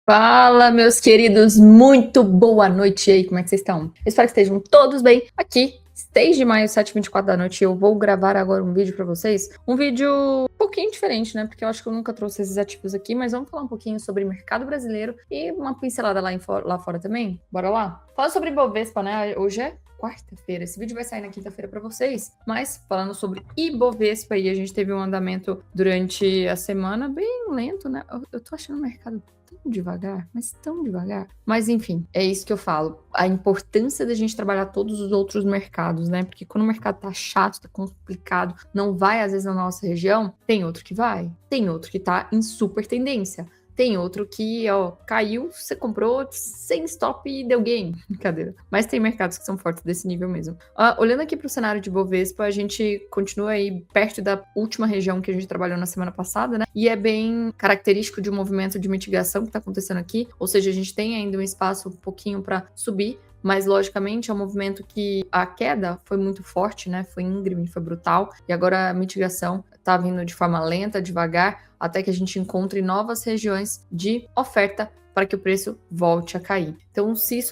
Fala, meus queridos, muito boa noite aí, como é que vocês estão? Espero que estejam todos bem. Aqui, 6 de maio, 7h24 da noite, eu vou gravar agora um vídeo pra vocês. Um vídeo um pouquinho diferente, né? Porque eu acho que eu nunca trouxe esses ativos aqui, mas vamos falar um pouquinho sobre mercado brasileiro e uma pincelada lá fora também. Bora lá? Fala sobre Ibovespa, né? Hoje é quarta-feira. Esse vídeo vai sair na quinta-feira para vocês, mas falando sobre Ibovespa aí, a gente teve um andamento durante a semana bem lento, né? Eu tô achando o mercado tão devagar, mas tão devagar. Mas enfim, é isso que eu falo. A importância da gente trabalhar todos os outros mercados, né? Porque quando o mercado tá chato, tá complicado, não vai às vezes na nossa região, tem outro que vai. Tem outro que tá em super tendência. Tem outro que, ó, caiu, você comprou sem stop e deu gain. Brincadeira. Mas tem mercados que são fortes desse nível mesmo. Olhando aqui para o cenário de Bovespa, a gente continua aí perto da última região que a gente trabalhou na semana passada, né? E é bem característico de um movimento de mitigação que está acontecendo aqui. Ou seja, a gente tem ainda um espaço um pouquinho para subir, mas logicamente é um movimento que a queda foi muito forte, né? Foi íngreme, foi brutal, e agora a mitigação tá vindo de forma lenta, devagar, até que a gente encontre novas regiões de oferta para que o preço volte a cair. Então, se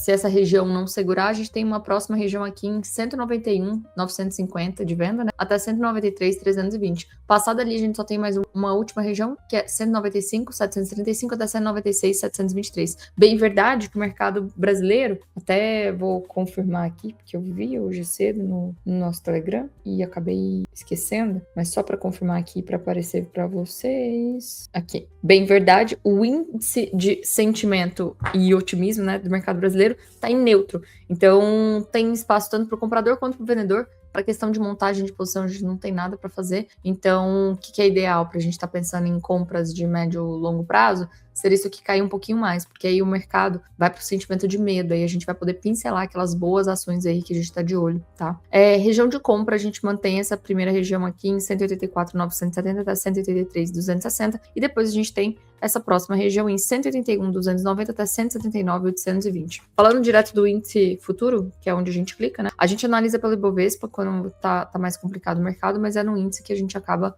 essa região não segurar, a gente tem uma próxima região aqui em 191,950 de venda, né? Até 193,320. Passada ali, a gente só tem mais uma última região, que é 195,735 até 196,723. Bem verdade que o mercado brasileiro, até vou confirmar aqui, porque eu vi hoje cedo no nosso Telegram e acabei esquecendo, mas só para confirmar aqui para aparecer para vocês. Aqui. Bem verdade, o índice de sentimento e otimismo, né, do mercado brasileiro está em neutro. Então, tem espaço tanto para o comprador quanto para o vendedor. Para a questão de montagem de posição, a gente não tem nada para fazer. Então, o que é ideal para a gente estar pensando em compras de médio ou longo prazo? Seria isso aqui cair um pouquinho mais, porque aí o mercado vai para o sentimento de medo, aí a gente vai poder pincelar aquelas boas ações aí que a gente está de olho, tá? Região de compra, a gente mantém essa primeira região aqui em 184,970 até 183,260, e depois a gente tem essa próxima região em 181,290 até 179,820. Falando direto do índice futuro, que é onde a gente clica, né? A gente analisa pelo Ibovespa quando tá mais complicado o mercado, mas é no índice que a gente acaba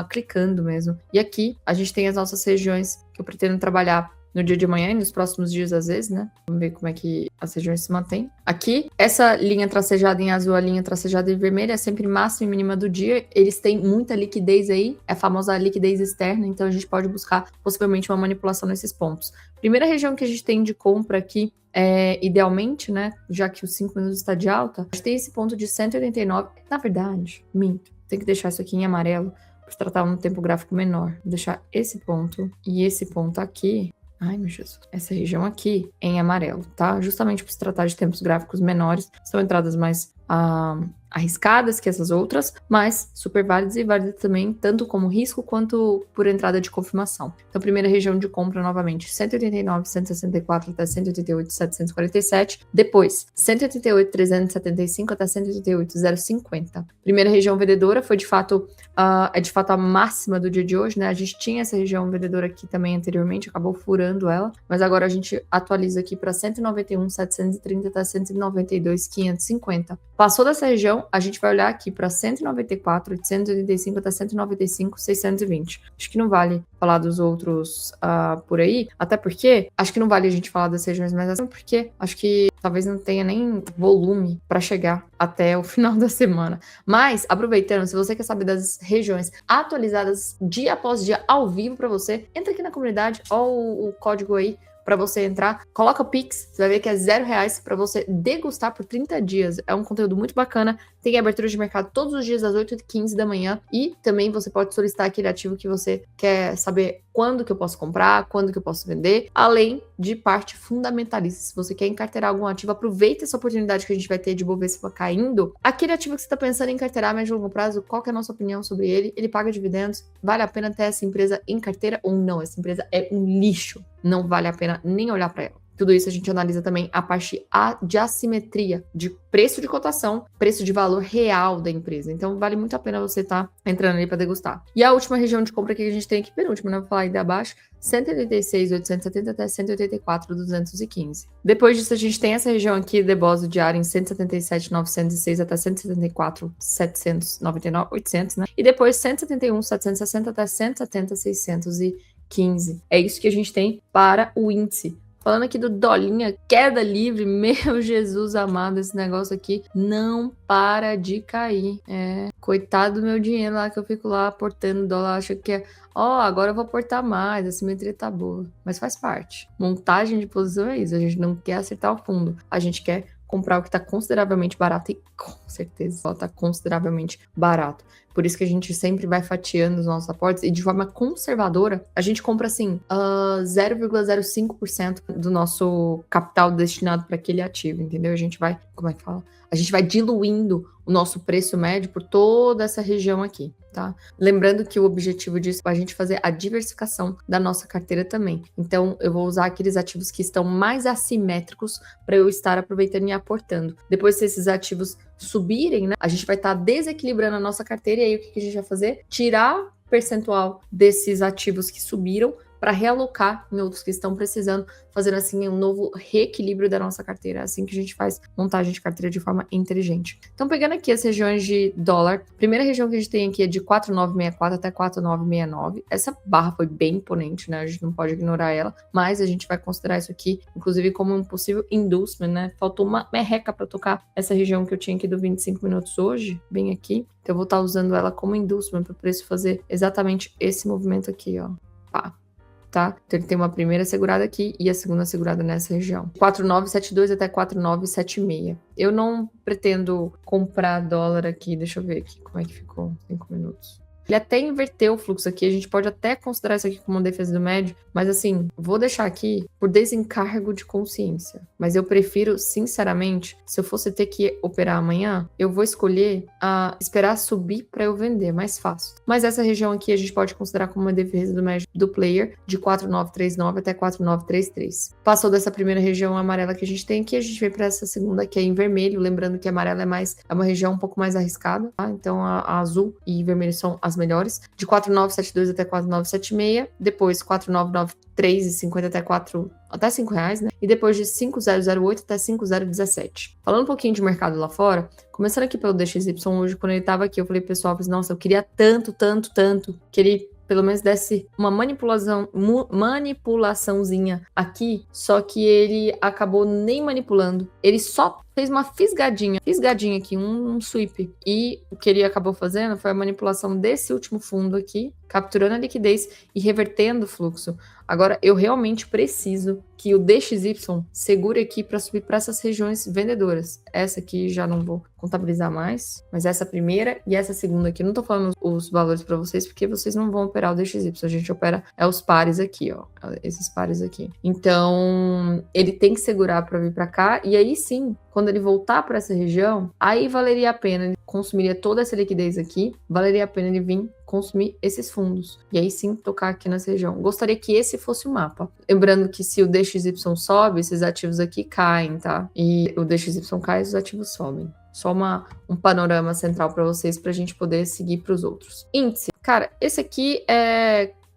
clicando mesmo. E aqui a gente tem as nossas regiões que eu pretendo trabalhar no dia de amanhã e nos próximos dias, às vezes, né? Vamos ver como é que as regiões se mantêm. Aqui, essa linha tracejada em azul, a linha tracejada em vermelho é sempre máxima e mínima do dia. Eles têm muita liquidez aí, é a famosa liquidez externa, então a gente pode buscar possivelmente uma manipulação nesses pontos. Primeira região que a gente tem de compra aqui, idealmente, né? Já que os 5 minutos está de alta, a gente tem esse ponto de 189. Na verdade, minto, tem que deixar isso aqui em amarelo para tratar um tempo gráfico menor. Vou deixar esse ponto e esse ponto aqui. Ai, meu Jesus. Essa região aqui em amarelo, tá? Justamente por se tratar de tempos gráficos menores, são entradas mais arriscadas que essas outras, mas super válidas e válidas também, tanto como risco quanto por entrada de confirmação. Então, primeira região de compra, novamente, 189,164 até 188,747. Depois, 188,375 até 188,050. Primeira região vendedora foi, de fato, é de fato a máxima do dia de hoje, né? A gente tinha essa região vendedora aqui também anteriormente, acabou furando ela, mas agora a gente atualiza aqui para 191,730 até 192,550. Passou dessa região, a gente vai olhar aqui para 194,885 até 195,620. Acho que não vale falar dos outros por aí, até porque acho que não vale a gente falar das regiões mais acima, porque acho que talvez não tenha nem volume para chegar até o final da semana. Mas, aproveitando, se você quer saber das regiões atualizadas dia após dia ao vivo para você, entra aqui na comunidade, ó o código aí para você entrar, coloca o Pix, você vai ver que é R$0 para você degustar por 30 dias. É um conteúdo muito bacana, tem abertura de mercado todos os dias às 8h15 da manhã e também você pode solicitar aquele ativo que você quer saber quando que eu posso comprar, quando que eu posso vender, além de parte fundamentalista. Se você quer encarteirar algum ativo, aproveita essa oportunidade que a gente vai ter de Bovespa caindo. Aquele ativo que você está pensando em encarteirar a médio e longo prazo, qual que é a nossa opinião sobre ele? Ele paga dividendos? Vale a pena ter essa empresa em carteira ou não? Essa empresa é um lixo. Não vale a pena nem olhar para ela. Tudo isso a gente analisa também a parte de assimetria de preço de cotação, preço de valor real da empresa. Então, vale muito a pena você estar entrando ali para degustar. E a última região de compra que a gente tem aqui, penúltima, né? Vou falar ainda abaixo, 186,870 até 184,215. Depois disso, a gente tem essa região aqui, depósito diário em 177,906 até 174,799, 800, né? E depois 171,760 até 170,615. 4,15. É isso que a gente tem para o índice. Falando aqui do dolinha, queda livre, meu Jesus amado, esse negócio aqui não para de cair. Coitado do meu dinheiro lá, que eu fico lá aportando dólar, acho que agora eu vou aportar mais, a simetria tá boa. Mas faz parte. Montagem de posição é isso, a gente não quer acertar o fundo, a gente quer comprar o que está consideravelmente barato, e com certeza ela está consideravelmente barato. Por isso que a gente sempre vai fatiando os nossos aportes e de forma conservadora, a gente compra assim 0,05% do nosso capital destinado para aquele ativo, entendeu? A gente vai, como é que fala? A gente vai diluindo o nosso preço médio por toda essa região aqui, tá? Lembrando que o objetivo disso é a gente fazer a diversificação da nossa carteira também. Então, eu vou usar aqueles ativos que estão mais assimétricos para eu estar aproveitando e aportando. Depois, se esses ativos subirem, né, a gente vai estar desequilibrando a nossa carteira e aí o que a gente vai fazer? Tirar percentual desses ativos que subiram para realocar em outros que estão precisando, fazendo assim um novo reequilíbrio da nossa carteira. É assim que a gente faz montagem de carteira de forma inteligente. Então, pegando aqui as regiões de dólar, a primeira região que a gente tem aqui é de 4,964 até 4,969. Essa barra foi bem imponente, né? A gente não pode ignorar ela, mas a gente vai considerar isso aqui, inclusive, como um possível inducement, né? Faltou uma merreca para tocar essa região que eu tinha aqui do 25 minutos hoje, bem aqui. Então, eu vou estar usando ela como inducement para o preço fazer exatamente esse movimento aqui, ó. Pá. Tá? Então ele tem uma primeira segurada aqui e a segunda segurada nessa região. 4,972 até 4,976. Eu não pretendo comprar dólar aqui, deixa eu ver aqui como é que ficou, 5 minutos. Ele até inverteu o fluxo aqui, a gente pode até considerar isso aqui como uma defesa do médio, mas assim, vou deixar aqui por desencargo de consciência. Mas eu prefiro, sinceramente, se eu fosse ter que operar amanhã, eu vou escolher esperar subir para eu vender, mais fácil. Mas essa região aqui a gente pode considerar como uma defesa do médio do player, de 4,939 até 4,933. Passou dessa primeira região amarela que a gente tem aqui, a gente vem para essa segunda que é em vermelho, lembrando que a amarela é uma região um pouco mais arriscada, tá? Então a azul e vermelho são as melhores, de 4,972 até 4,976, depois 4,993,50 até R$5, né? E depois de 5,008 até 5,017. Falando um pouquinho de mercado lá fora, começando aqui pelo DXY hoje, quando ele tava aqui, eu falei, pessoal, nossa, eu queria tanto, que ele pelo menos desse uma manipulaçãozinha aqui, só que ele acabou nem manipulando. Ele só fez uma fisgadinha aqui, um sweep. E o que ele acabou fazendo foi a manipulação desse último fundo aqui, capturando a liquidez e revertendo o fluxo. Agora, eu realmente preciso que o DXY segure aqui para subir para essas regiões vendedoras. Essa aqui já não vou contabilizar mais, mas essa primeira e essa segunda aqui, eu não tô falando os valores para vocês, porque vocês não vão operar o DXY, a gente opera os pares aqui, ó, esses pares aqui. Então, ele tem que segurar para vir para cá, e aí sim, quando ele voltar para essa região, aí valeria a pena, ele consumiria toda essa liquidez aqui, valeria a pena ele vir consumir esses fundos. E aí sim, tocar aqui nessa região. Gostaria que esse fosse o mapa. Lembrando que se o DXY sobe, esses ativos aqui caem, tá? E o DXY cai, os ativos sobem. Só um panorama central para vocês, para a gente poder seguir para os outros. Índice. Cara, esse aqui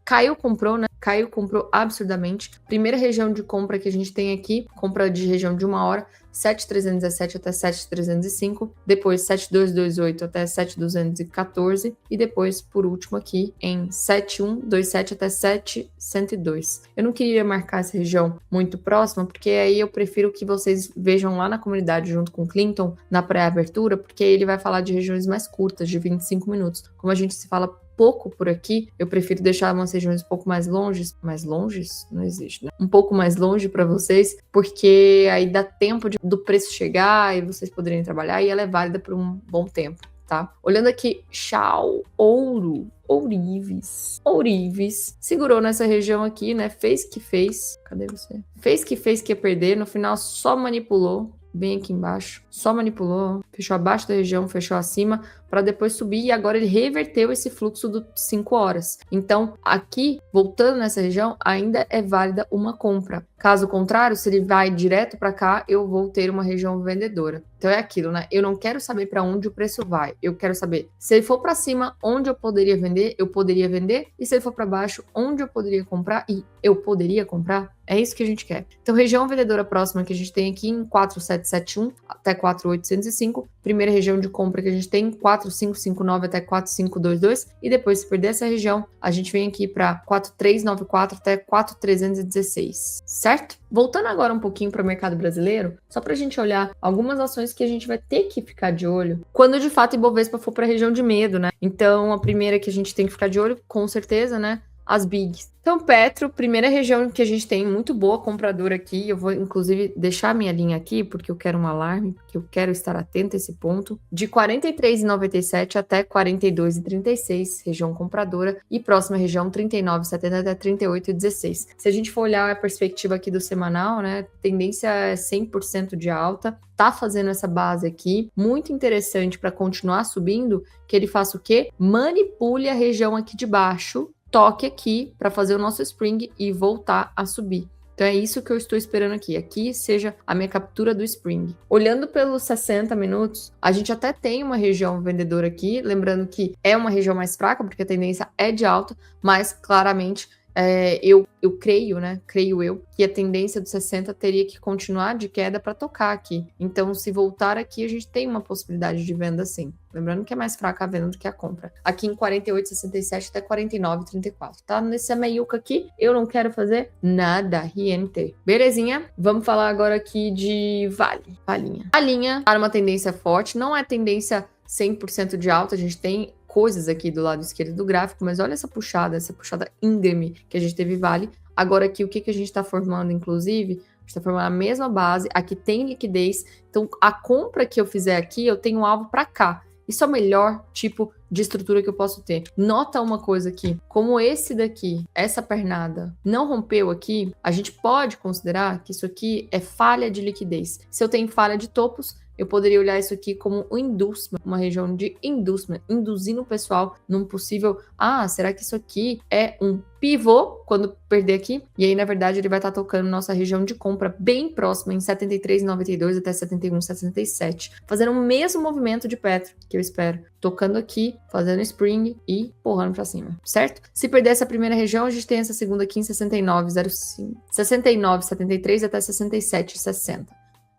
Caiu, comprou, né? Caiu, comprou absurdamente. Primeira região de compra que a gente tem aqui, compra de região de 1 hora, 7,317 até 7,305, depois 7,228 até 7,214 e depois, por último aqui, em 7,127 até 7,102. Eu não queria marcar essa região muito próxima, porque aí eu prefiro que vocês vejam lá na comunidade junto com o Clinton, na pré-abertura, porque ele vai falar de regiões mais curtas, de 25 minutos. Como a gente se fala pouco por aqui, eu prefiro deixar umas regiões um pouco mais longes, não existe, né? Um pouco mais longe para vocês, porque aí dá tempo do preço chegar e vocês poderem trabalhar, e ela é válida por um bom tempo, tá? Olhando aqui, Ourives, segurou nessa região aqui, né? Fez que fez, cadê você? Fez que ia perder, no final só manipulou, bem aqui embaixo, só manipulou, fechou abaixo da região, fechou acima, para depois subir, e agora ele reverteu esse fluxo do 5 horas. Então, aqui, voltando nessa região, ainda é válida uma compra. Caso contrário, se ele vai direto para cá, eu vou ter uma região vendedora. Então é aquilo, né? Eu não quero saber para onde o preço vai. Eu quero saber, se ele for para cima, onde eu poderia vender, eu poderia vender. E se ele for para baixo, onde eu poderia comprar e eu poderia comprar. É isso que a gente quer. Então, região vendedora próxima que a gente tem aqui em 4,771 até 4,805. primeira região de compra que a gente tem 4.559 até 4.522 e depois se perder essa região, a gente vem aqui para 4.394 até 4.316, certo? Voltando agora um pouquinho para o mercado brasileiro, só para a gente olhar algumas ações que a gente vai ter que ficar de olho quando de fato Ibovespa for para a região de medo, né? Então, a primeira que a gente tem que ficar de olho, com certeza, né? As bigs. Então, Petro, primeira região que a gente tem muito boa compradora aqui. Eu vou, inclusive, deixar minha linha aqui, porque eu quero um alarme, porque eu quero estar atento a esse ponto. De 43,97 até 42,36, região compradora. E próxima região, 39,70 até 38,16. Se a gente for olhar a perspectiva aqui do semanal, né? Tendência é 100% de alta. Tá fazendo essa base aqui. Muito interessante para continuar subindo, que ele faça o quê? Manipule a região aqui de baixo, toque aqui para fazer o nosso spring e voltar a subir. Então é isso que eu estou esperando aqui. Aqui seja a minha captura do spring. Olhando pelos 60 minutos, a gente até tem uma região vendedora aqui, lembrando que é uma região mais fraca, porque a tendência é de alta, mas claramente eu creio, né? Creio eu, que a tendência dos 60 teria que continuar de queda para tocar aqui. Então, se voltar aqui, a gente tem uma possibilidade de venda sim. Lembrando que é mais fraca a venda do que a compra. Aqui em 48,67 até 49,34. Tá nesse meiuca aqui, eu não quero fazer nada. Riente. Belezinha? Vamos falar agora aqui de Vale. Valinha. Valinha para uma tendência forte. Não é tendência 100% de alta. A gente tem coisas aqui do lado esquerdo do gráfico, mas olha essa puxada íngreme que a gente teve Vale. Agora aqui, o que a gente está formando, inclusive? A gente está formando a mesma base, aqui tem liquidez, então a compra que eu fizer aqui, eu tenho um alvo para cá. Isso é o melhor tipo de estrutura que eu posso ter. Nota uma coisa aqui, como esse daqui, essa pernada, não rompeu aqui, a gente pode considerar que isso aqui é falha de liquidez. Se eu tenho falha de topos, eu poderia olhar isso aqui como um inducement, uma região de inducement, induzindo o pessoal num possível, será que isso aqui é um pivô quando perder aqui? E aí, na verdade, ele vai estar tocando nossa região de compra bem próxima, em 73,92 até 71,67, fazendo o mesmo movimento de Petro que eu espero, tocando aqui, fazendo spring e empurrando para cima, certo? Se perder essa primeira região, a gente tem essa segunda aqui em 69,05, 69,73 até 67,60.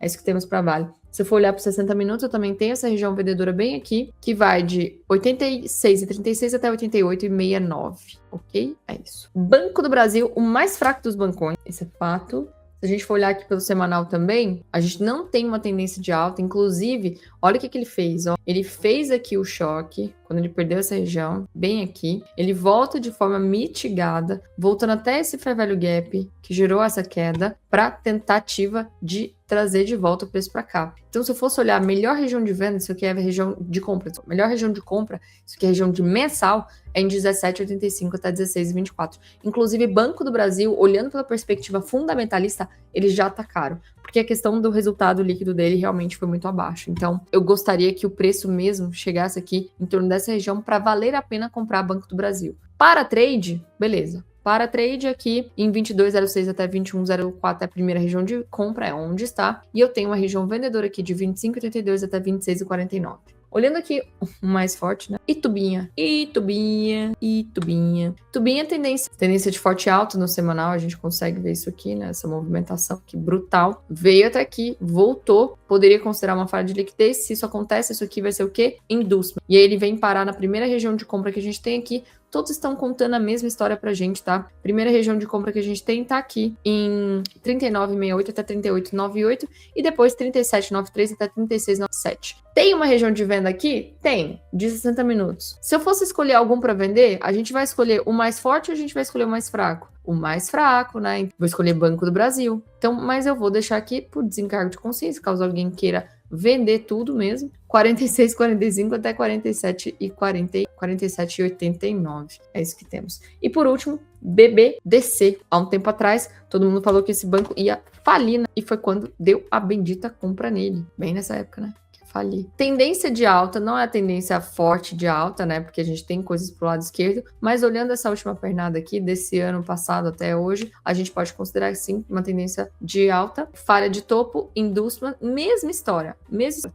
É isso que temos para Vale. Se eu for olhar para 60 minutos, eu também tenho essa região vendedora bem aqui, que vai de 86,36 até 88,69, ok? É isso. Banco do Brasil, o mais fraco dos bancões, esse é fato. Se a gente for olhar aqui pelo semanal também, a gente não tem uma tendência de alta. Inclusive, olha o que ele fez. Ó. Ele fez aqui o choque, quando ele perdeu essa região, bem aqui. Ele volta de forma mitigada, voltando até esse fair value gap, que gerou essa queda, para tentativa de trazer de volta o preço para cá. Então, se eu fosse olhar a melhor região de venda, isso aqui é a região de compra. Melhor região de compra, isso aqui é a região de mensal, é em 17,85 até 16,24. Inclusive, Banco do Brasil, olhando pela perspectiva fundamentalista, ele já tá caro, porque a questão do resultado líquido dele realmente foi muito abaixo. Então, eu gostaria que o preço mesmo chegasse aqui em torno dessa região para valer a pena comprar Banco do Brasil. Para trade, beleza. Para trade aqui em 22,06 até 21,04 é a primeira região de compra, é onde está. E eu tenho uma região vendedora aqui de 25,82 até 26,49. Olhando aqui o mais forte, né? Itubinha. Itubinha é tendência de forte alta no semanal, a gente consegue ver isso aqui, né? Essa movimentação aqui brutal. Veio até aqui, voltou. Poderia considerar uma falha de liquidez. Se isso acontece, isso aqui vai ser o quê? Inducement. E aí ele vem parar na primeira região de compra que a gente tem aqui. Todos estão contando a mesma história pra gente, tá? Primeira região de compra que a gente tem tá aqui em 39,68 até 38,98 e depois 37,93 até 36,97. Tem uma região de venda aqui? Tem, de 60 minutos. Se eu fosse escolher algum para vender, a gente vai escolher o mais forte ou a gente vai escolher o mais fraco? O mais fraco, né? Vou escolher Banco do Brasil. Então, mas eu vou deixar aqui por desencargo de consciência, caso alguém queira vender tudo mesmo. 46,45 até 47,89. É isso que temos. E por último, BBDC. Há um tempo atrás, todo mundo falou que esse banco ia falir, né? E foi quando deu a bendita compra nele. Bem nessa época, né? Falir. Tendência de alta, não é a tendência forte de alta, né? Porque a gente tem coisas pro lado esquerdo, mas olhando essa última pernada aqui, desse ano passado até hoje, a gente pode considerar sim uma tendência de alta. Falha de topo, inducement, mesma história.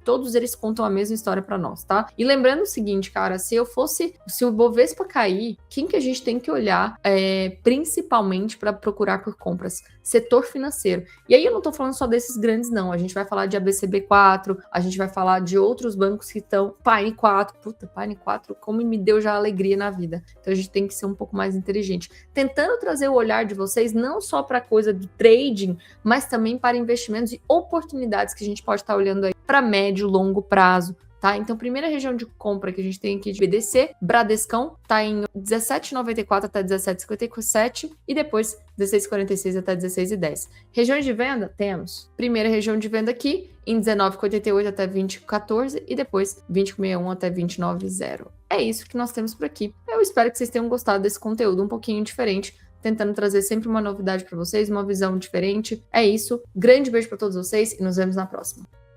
Todos eles contam a mesma história para nós, tá? E lembrando o seguinte, cara, se o Bovespa cair, quem que a gente tem que olhar principalmente para procurar por compras? setor financeiro. E aí eu não tô falando só desses grandes, não. A gente vai falar de ABCB4, a gente vai falar de outros bancos que estão... Pine4, puta, Pine4, como me deu já alegria na vida. Então a gente tem que ser um pouco mais inteligente. Tentando trazer o olhar de vocês, não só para coisa do trading, mas também para investimentos e oportunidades que a gente pode estar olhando aí para médio, longo prazo. Tá? Então, primeira região de compra que a gente tem aqui de BDC, Bradescão, tá em 17,94 até 17,57 e depois 16,46 até 16,10. Regiões de venda, temos. Primeira região de venda aqui em 19,88 até 20,14 e depois 20,61 até 29,0. É isso que nós temos por aqui. Eu espero que vocês tenham gostado desse conteúdo um pouquinho diferente, tentando trazer sempre uma novidade para vocês, uma visão diferente. É isso. Grande beijo para todos vocês e nos vemos na próxima.